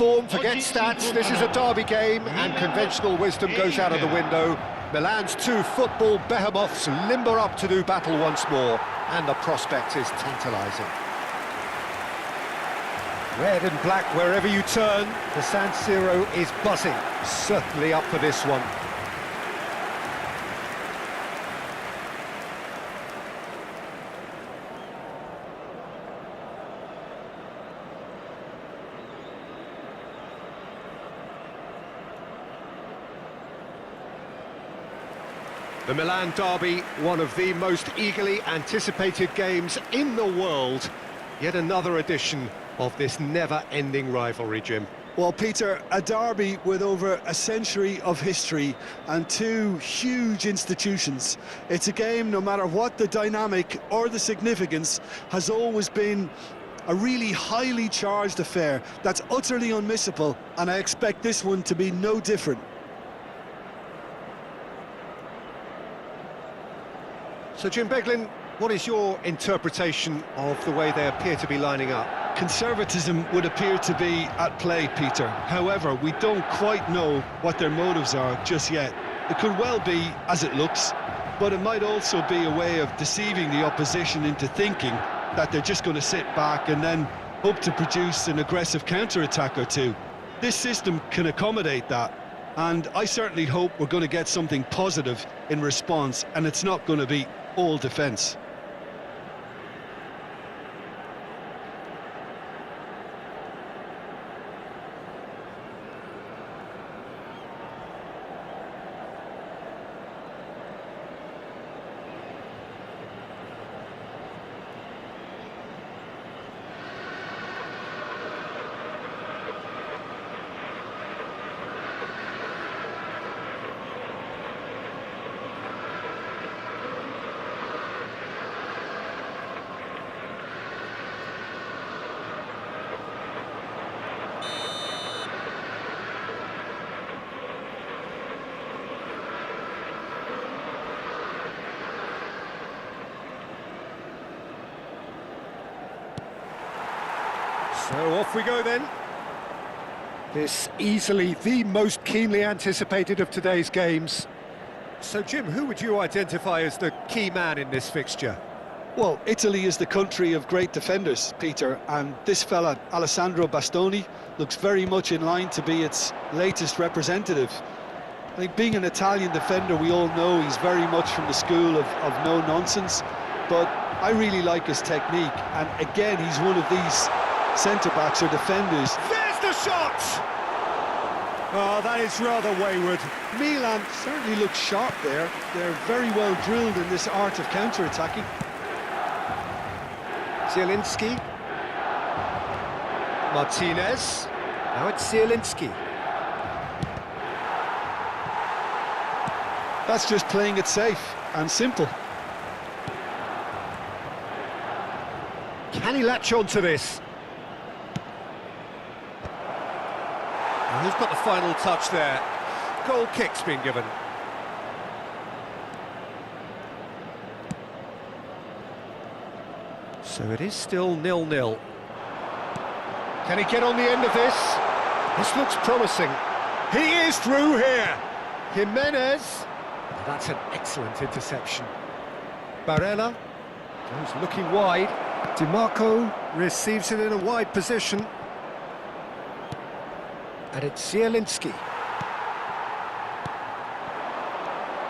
form, forget stats, this is a derby game, and conventional wisdom goes out of the window. Milan's two football behemoths limber up to do battle once more, and the prospect is tantalising. Red and black wherever you turn, the San Siro is buzzing, certainly up for this one. The Milan derby, one of the most eagerly anticipated games in the world. Yet another edition of this never-ending rivalry, Jim. Well, Peter, a derby with over a century of history and two huge institutions. It's a game, no matter what the dynamic or the significance, has always been a really highly charged affair that's utterly unmissable, and I expect this one to be no different. So, Jim Beglin, what is your interpretation of the way they appear to be lining up? Conservatism would appear to be at play, Peter. However, we don't quite know what their motives are just yet. It could well be as it looks, but it might also be a way of deceiving the opposition into thinking that they're just going to sit back and then hope to produce an aggressive counter-attack or two. This system can accommodate that, and I certainly hope we're going to get something positive in response, and it's not going to be all defence. So off we go then. This easily the most keenly anticipated of today's games. So Jim, who would you identify as the key man in this fixture? Well, Italy is the country of great defenders, Peter, and this fella, Alessandro Bastoni, looks very much in line to be its latest representative. I think being an Italian defender, we all know he's very much from the school of no-nonsense, but I really like his technique, and again, he's one of these centre-backs or defenders. There's the shot! Oh, that is rather wayward. Milan certainly looks sharp there. They're very well drilled in this art of counter-attacking. Zielinski. Martinez. Now it's Zielinski. That's just playing it safe and simple. Can he latch on to this? And who's got the final touch there? Goal kick's been given. So it is still 0-0. Can he get on the end of this? This looks promising. He is through here. Jimenez. Oh, that's an excellent interception. Barella goes looking wide. Di Marco receives it in a wide position. And it's Zielinski.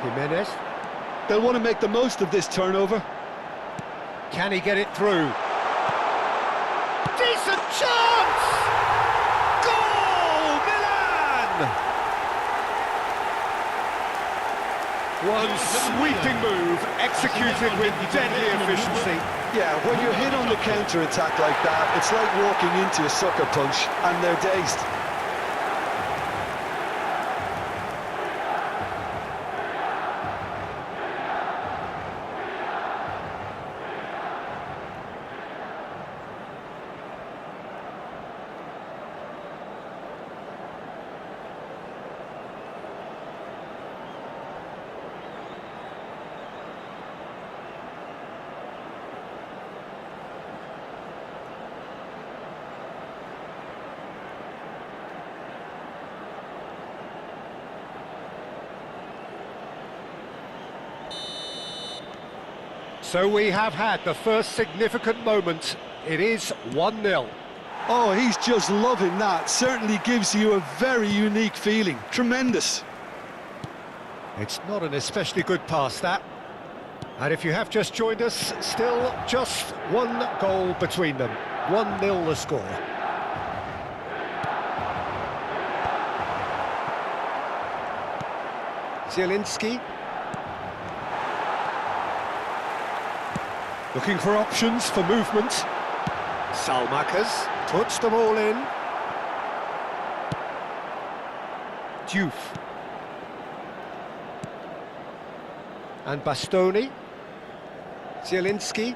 Jimenez. They'll want to make the most of this turnover. Can he get it through? Decent chance! Goal! Milan! One sweeping move, executed with deadly efficiency. Yeah, when you're hit on the counter-attack like that, it's like walking into a sucker punch, and they're dazed. So we have had the first significant moment. It is 1-0. Oh, he's just loving that. Certainly gives you a very unique feeling. Tremendous. It's not an especially good pass, that. And if you have just joined us, still just one goal between them. 1-0 the score. Zielinski. Looking for options for movement. Salmakers puts them all in. Diouf. And Bastoni. Zielinski.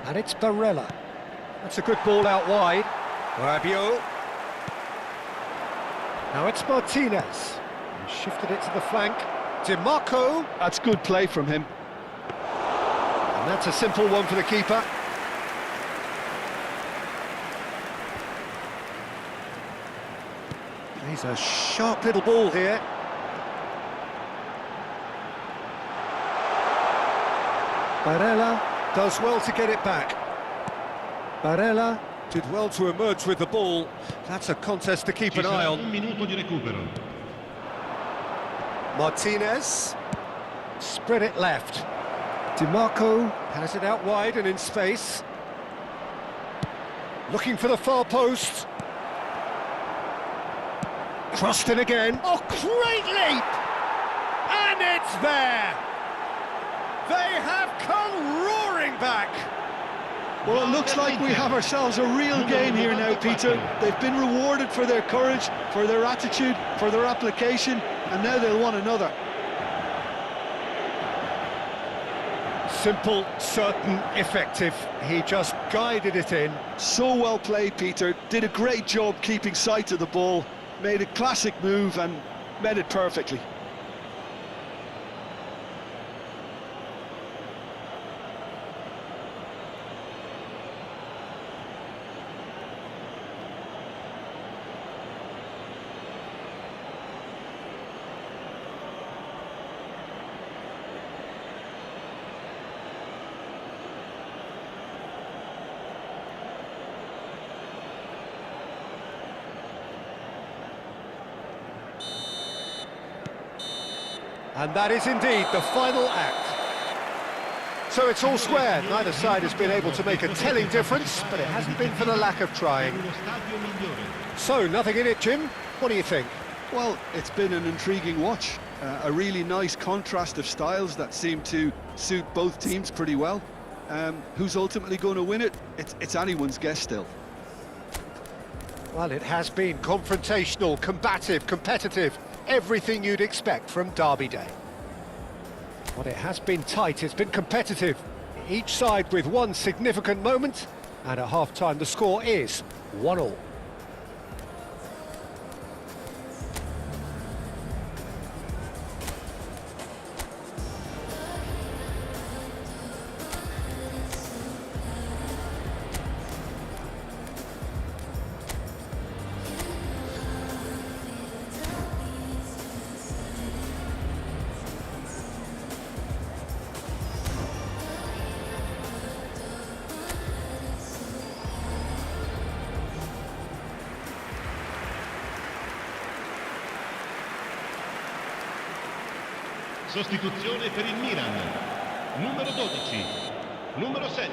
And it's Barella. That's a good ball out wide. Rabiot. Now it's Martinez. He shifted it to the flank. DiMarco. That's good play from him. And that's a simple one for the keeper. He's a sharp little ball here. Barella does well to get it back. Barella did well to emerge with the ball. That's a contest to keep an eye on. Martinez spread it left. DiMarco has it out wide and in space. Looking for the far post. Crossed in again. Oh, great leap! And it's there! They have come roaring back! Well, it looks like we have ourselves a real game here now, Peter. They've been rewarded for their courage, for their attitude, for their application, and now they'll want another. Simple, certain, effective. He just guided it in. So well played, Peter. Did a great job keeping sight of the ball. Made a classic move and met it perfectly. And that is indeed the final act. So it's all square. Neither side has been able to make a telling difference, but it hasn't been for the lack of trying. So, nothing in it, Jim. What do you think? Well, it's been an intriguing watch. A really nice contrast of styles that seem to suit both teams pretty well. Who's ultimately going to win it? It's anyone's guess still. Well, it has been confrontational, combative, competitive. Everything you'd expect from Derby Day. But it has been tight, it's been competitive. Each side with one significant moment, and at half-time the score is 1-1. Sostituzione per il Milan. Numero 12. Numero 7.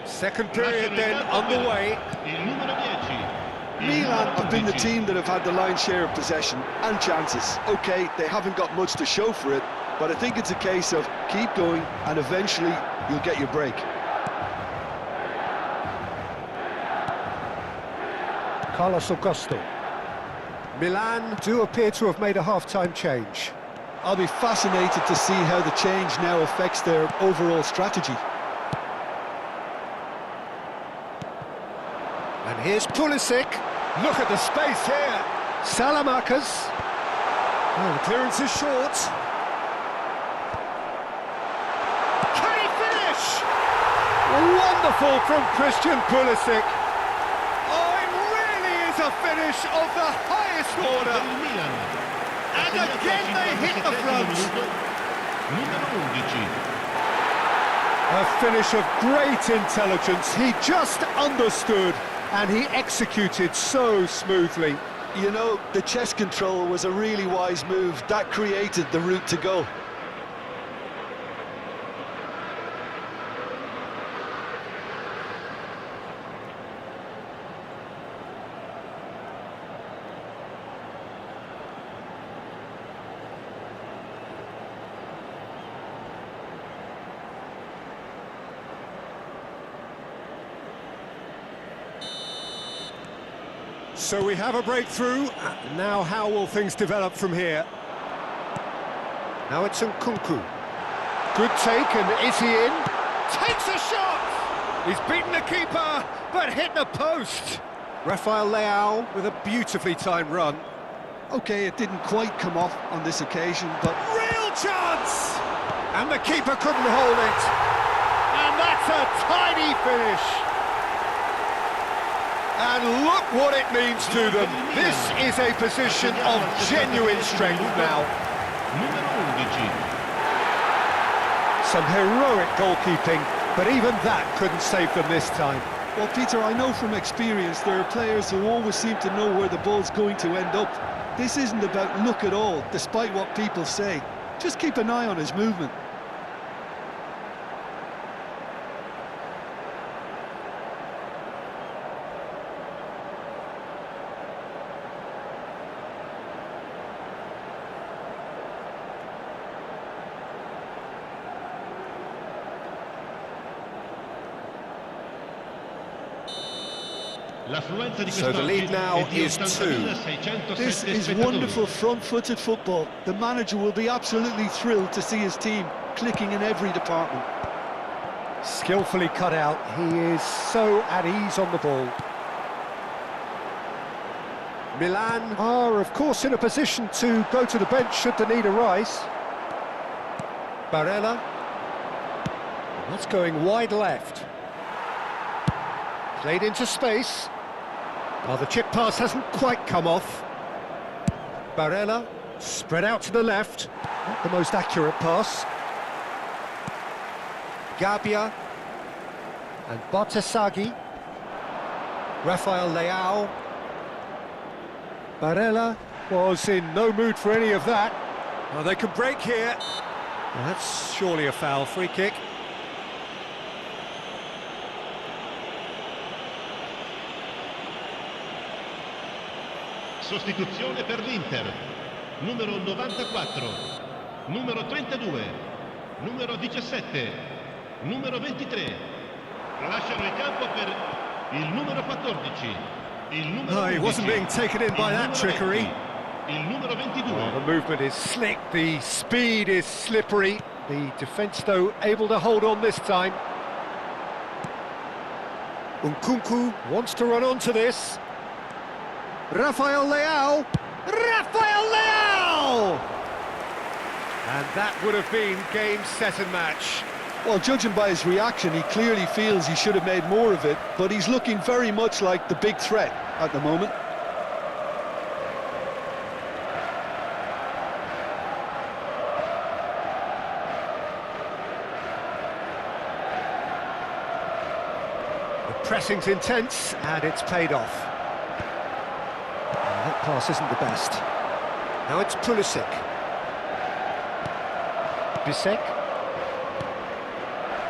Second period then underway. Il numero 10. Milan have been the team that have had the lion's share of possession and chances. OK, they haven't got much to show for it, but I think it's a case of keep going and eventually you'll get your break. Carlos Augusto. Milan do appear to have made a half-time change. I'll be fascinated to see how the change now affects their overall strategy. And here's Pulisic. Look at the space here. Salmakers. Oh, the clearance is short. Can he finish? Wonderful from Christian Pulisic. Oh, it really is a finish of the highest order. And again they hit the front. Numero 11. A finish of great intelligence. He just understood and he executed so smoothly. You know, the chest control was a really wise move. That created the route to goal. So we have a breakthrough. Now how will things develop from here? Now it's Nkunku. Good take, and is he in? Takes a shot! He's beaten the keeper, but hit the post. Rafael Leao with a beautifully timed run. Okay, it didn't quite come off on this occasion, but... Real chance! And the keeper couldn't hold it. And that's a tidy finish. And look what it means to them. This is a position of genuine strength now. Numero 11. Some heroic goalkeeping, but even that couldn't save them this time. Well, Peter, I know from experience there are players who always seem to know where the ball's going to end up. This isn't about luck at all, despite what people say. Just keep an eye on his movement. So the lead now is 2. This is wonderful front-footed football. The manager will be absolutely thrilled to see his team clicking in every department. Skillfully cut out, he is so at ease on the ball. Milan are, of course, in a position to go to the bench should the need arise. Barella. That's going wide left. Played into space. Oh, the chip pass hasn't quite come off. Barella, spread out to the left. Not the most accurate pass. Gabia. And Bartasaghi. Rafael Leao. Barella was in no mood for any of that. Oh, they could break here. Well, that's surely a foul. Free kick. Sostituzione per l'Inter. Numero 94, numero 32, numero 17, numero 23. Lasciano il campo per il numero 14, il numero 11, he wasn't being taken in by that trickery. 20, il numero 22. Oh, the movement is slick, the speed is slippery. The defence, though, able to hold on this time. Nkunku wants to run onto this. Rafael Leao! Rafael Leao! And that would have been game, set and match. Well, judging by his reaction, he clearly feels he should have made more of it, but he's looking very much like the big threat at the moment. The pressing's intense, and it's paid off. That pass isn't the best. Now it's Pulisic. Bisek.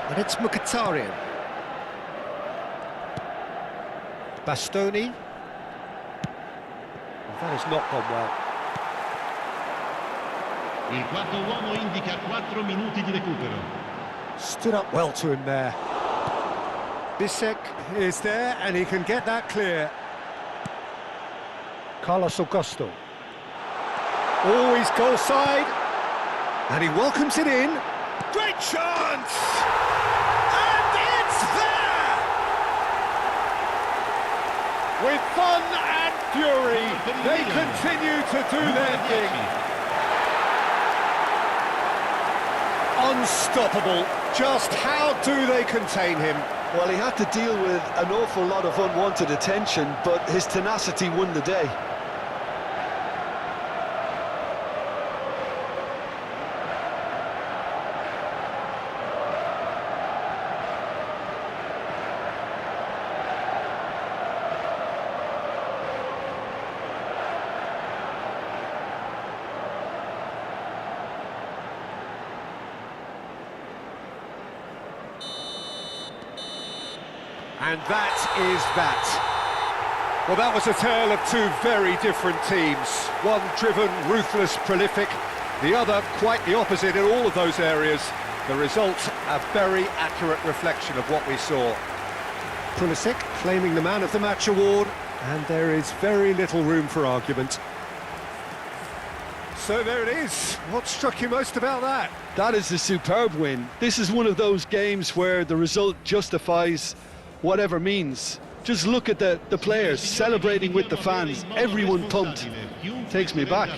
And it's Mkhitaryan. Bastoni. Well, that has not gone well. Il quarto uomo indica 4 minuti di recupero. Stood up well to him there. Bisek is there and he can get that clear. Carlos Augusto. Always goal side. And he welcomes it in. Great chance! And it's there! With fun and fury, they continue to do their thing. Unstoppable. Just how do they contain him? Well, he had to deal with an awful lot of unwanted attention, but his tenacity won the day. And that is that. Well, that was a tale of two very different teams. One driven, ruthless, prolific. The other quite the opposite in all of those areas. The result, a very accurate reflection of what we saw. Pulisic claiming the Man of the Match award, and there is very little room for argument. So there it is. What struck you most about that? That is a superb win. This is one of those games where the result justifies whatever means. Just look at the players celebrating with the fans, everyone pumped. Takes me back.